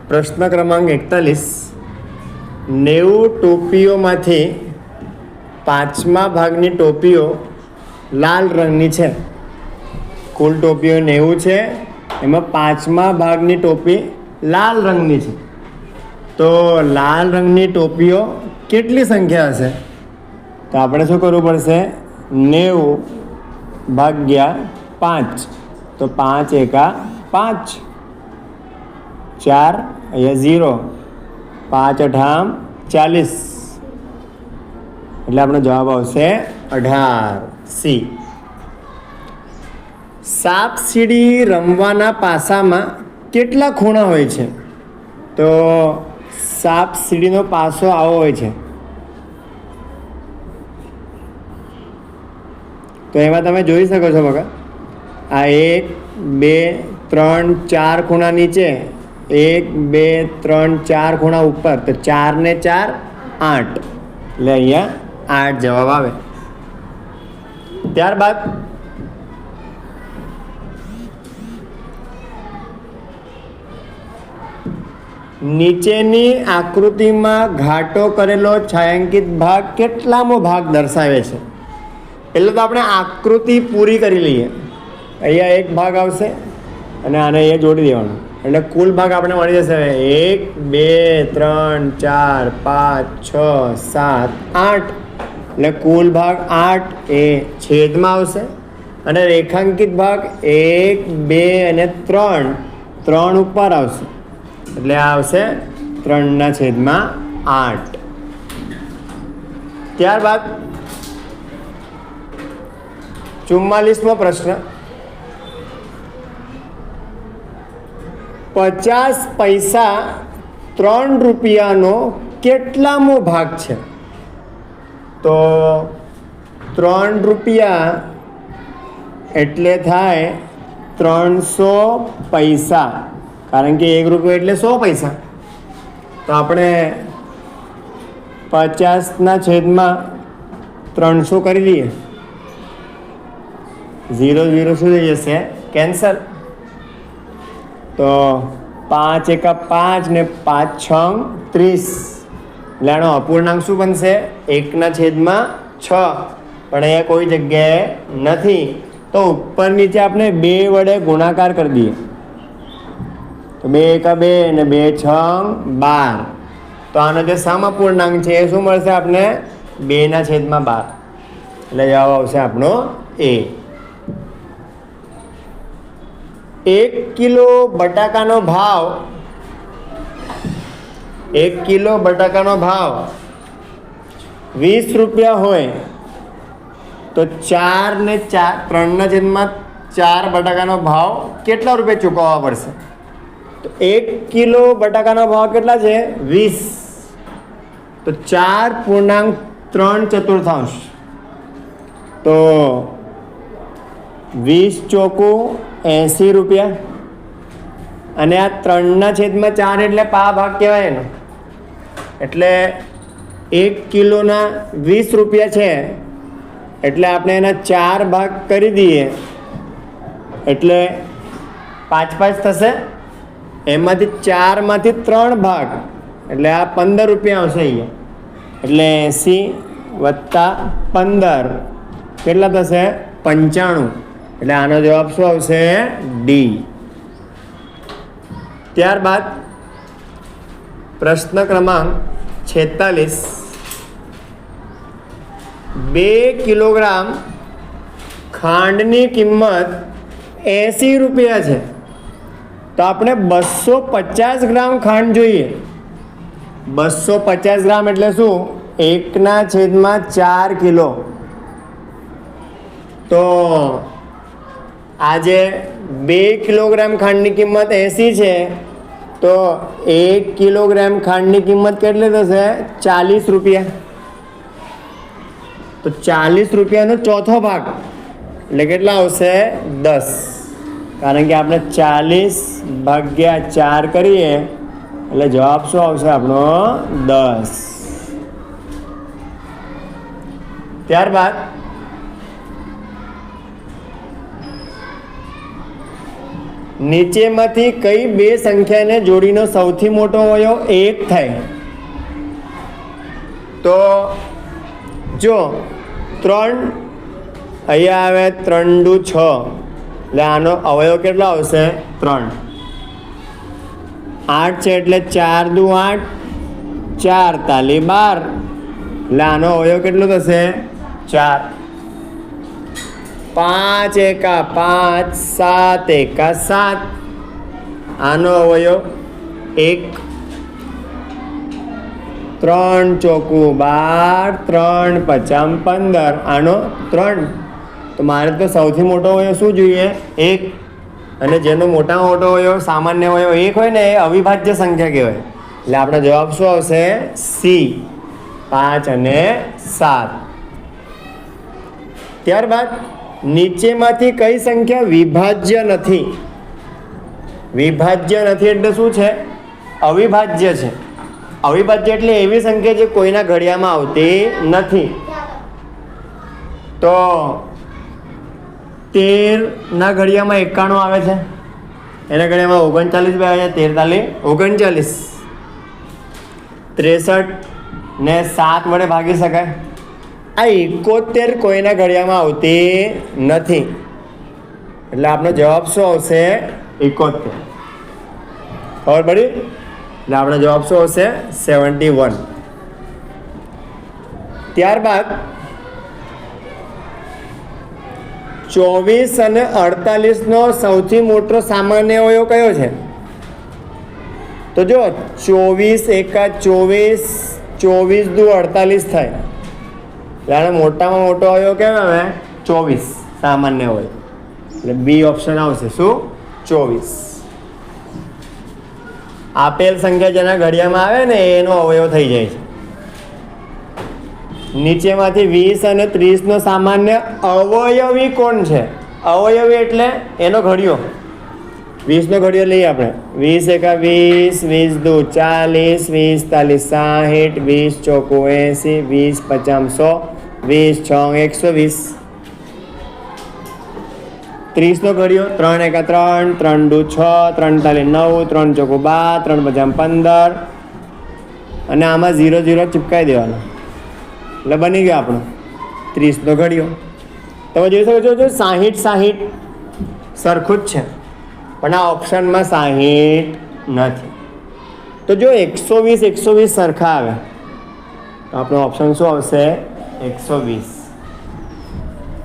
પ્રશ્ન ક્રમાંક 41. 90 ટોપીઓમાંથી 5મા ભાગની ટોપીઓ લાલ રંગની છે. કુલ ટોપીઓ 90 છે, એમાં 5મા ભાગની ટોપી લાલ રંગની છે. તો લાલ રંગની ટોપીઓ કેટલી સંખ્યા હશે? તો આપણે શું કરવું પડશે? 90 ભાગ્યા 5. તો 5 એકા 5, 4 અહીંયા 0, 5 અઠામ 40, એટલે આપણો જવાબ આવશે 18C. સાપ સીડી રમવાના પાસામાં કેટલા ખૂણા હોય છે? તો સાપ સીડીનો પાસો આવો હોય છે. તો એમાં તમે જોઈ શકો છો બકા, આ 1 2 3 4 ખૂણા નીચે, 1 2 3 4 ખૂણા ઉપર. તો 4 ને 4 8, એટલે અહીંયા 8 જવાબ આવે. ત્યારબાદ નીચેની આકૃતિમાં ઘાટો કરેલો છાयांकित ભાગ કેટલામો ભાગ દર્શાવે છે? એટલે તો આપણે આકૃતિ પૂરી કરી લઈએ. અહીંયા એક ભાગ આવશે અને આને એ જોડી દેવાનું, એટલે કુલ ભાગ આપણે મળી જશે 1 2 3 4 5 6 7 8, એટલે કુલ ભાગ 8 એ છેદમાં આવશે. અને રેખાંકિત ભાગ 1 2 અને 3 ઉપર આવશે, એટલે આ આવશે 3/8. ત્યારબાદ 44મો પ્રશ્ન. 50 પૈસા 3 રૂપિયાનો કેટલામો ભાગ છે? તો 3 રૂપિયા એટલે થાય 300 પૈસા, કારણ કે 1 રૂપિયો એટલે 100 પૈસા. તો આપણે 50/300 કરી લઈએ. 0 0 શું થઈ જશે? કેન્સલ. તો 5 એકા 5 ને 5 6 30, એટલે આનો અપૂર્ણાંક શું બનશે? 1/6. પણ અહીંયા કોઈ જગ્યાએ નથી, તો ઉપર નીચે આપણે 2 વડે ગુણાકાર કરી દઈએ. તો 2 એકા 2 અને 2 6 12. તો આનો જે સમઅપૂર્ણાંક છે એ શું મળશે આપણે? 2/12. એટલે જવાબ આવશે આપણો A. 1 કિલો બટાકાનો ભાવ 20 રૂપિયા હોય તો 4 ને 3/4 બટાકાનો ભાવ કેટલા રૂપિયા ચૂકવવા પડશે? તો 1 કિલો બટાકાનો ભાવ કેટલા છે? 20. તો 4.3/4, તો 20 ચોકું 80 રૂપિયા. અને આ 3/4 એટલે પા ભાગ કહેવાય એનો, એટલે 1 કિલોના 20 રૂપિયા છે, એટલે આપણે એના 4 ભાગ કરી દઈએ, એટલે 5 5 થશે. એમાંથી 4માંથી 3 ભાગ, એટલે આ 15 રૂપિયા આવશે અહીંયા. એટલે 80 + 15 કેટલા થશે? 95. એટલે આનો જવાબ શું આવશે? D. ત્યારબાદ પ્રશ્ન ક્રમાંક 46. 2 કિલોગ્રામ ખાંડની કિંમત 80 રૂપિયા છે, તો આપણે 250 ગ્રામ ખાંડ જોઈએ. 250 ગ્રામ એટલે શું? 1/4 કિલો. તો આજે 2 કિલોગ્રામ ખાંડની કિંમત 80 છે, તો 1 કિલોગ્રામ ખાંડની કિંમત કેટલી થશે? 40 રૂપિયા. તો 40 રૂપિયાનો ચોથો ભાગ એટલે કેટલા આવશે? 10. કારણ કે આપણે 40/4 કરીએ એટલે જવાબ શું આવશે આપણો? 10. ત્યારબાદ નીચેમાંથી કઈ બે સંખ્યાને જોડીનો સૌથી મોટો અવયવ 1 થાય? તો જો 3 અહીંયા આવે 3 દુ 6, એટલે આનો અવયવ કેટલો આવશે? 3. 8 છે એટલે 4 દુ 8, 4 તાલી 12, એટલે આનો અવયવ કેટલો થશે? 4. 5 એકા 5, 7 એકા 7, આનો અવયવ 1. 3 ચોકું 12, 3 પચામ 15, આનો 3. તો મારે તો સૌથી મોટો અવયવ શું જોઈએ? 1. અને જેનો મોટામાં મોટો અવયવ સામાન્ય અવયવ 1 હોય ને એ અવિભાજ્ય સંખ્યા કહેવાય. એટલે આપણો જવાબ શું આવશે? સી, 5 અને 7. ત્યારબાદ નીચેમાંથી કઈ સંખ્યા વિભાજ્ય નથી? વિભાજ્ય નથી એટલે શું છે? અવિભાજ્ય છે. અવિભાજ્ય એટલે એવી સંખ્યા જે કોઈના ઘડિયામાં આવતી નથી. તો 13 ના ઘડિયામાં 91 આવે છે, એના ઘડિયામાં 39 બી આવે છે. 13 તાલી 39. 63 ને 7 વડે ભાગી શકાય. આ 71 કોઈના ઘડિયામાં આવતી નથી, એટલે આપણો જવાબ શું આવશે? 71. ખબર પડી? એટલે આપણો જવાબ શું આવશે? 71. ત્યારબાદ 24 અને 48 નો સૌથી મોટો સામાન્ય અવયવ કયો છે? તો જો 24 એકા 24, 24 દુ 48 થાય, એટલે મોટામાં મોટો અવયવ કેવો આવે? 24 સામાન્ય અવયવ. એટલે બી ઓપ્શન આવશે. શું? 24. આપેલ સંખ્યા જેના ઘડિયામાં આવે ને એનો અવયવ થઈ જાય છે. નીચેમાંથી 20 અને 30 નો સામાન્ય અવયવી કોણ છે? અવયવી એટલે એનો ઘડિયો. 20 નો ઘડિયો લઈએ આપણે. 20 એકા 20, 20 દુ 40, 20 તાલી 60, 20 ચોકુ 80, 20 પચામ 100, 20 છ 120. 30 નો ઘડિયો 3 એકા 3, 3 દુ 6, 3 તાલી 9, 3 ચોકુ 12, 3 પચામ 15, અને આમાં 0 0 ચિપકાઈ દેવાનો, એટલે બની ગયો આપણો 30 નો ઘડિયો. તમે જોઈ શકો છો 60 60 સરખું જ છે, પણ આ ઓપ્શનમાં 60 નથી. તો જો 120 120 સરખા આવે તો આપણો ઓપ્શન શું આવશે? 120.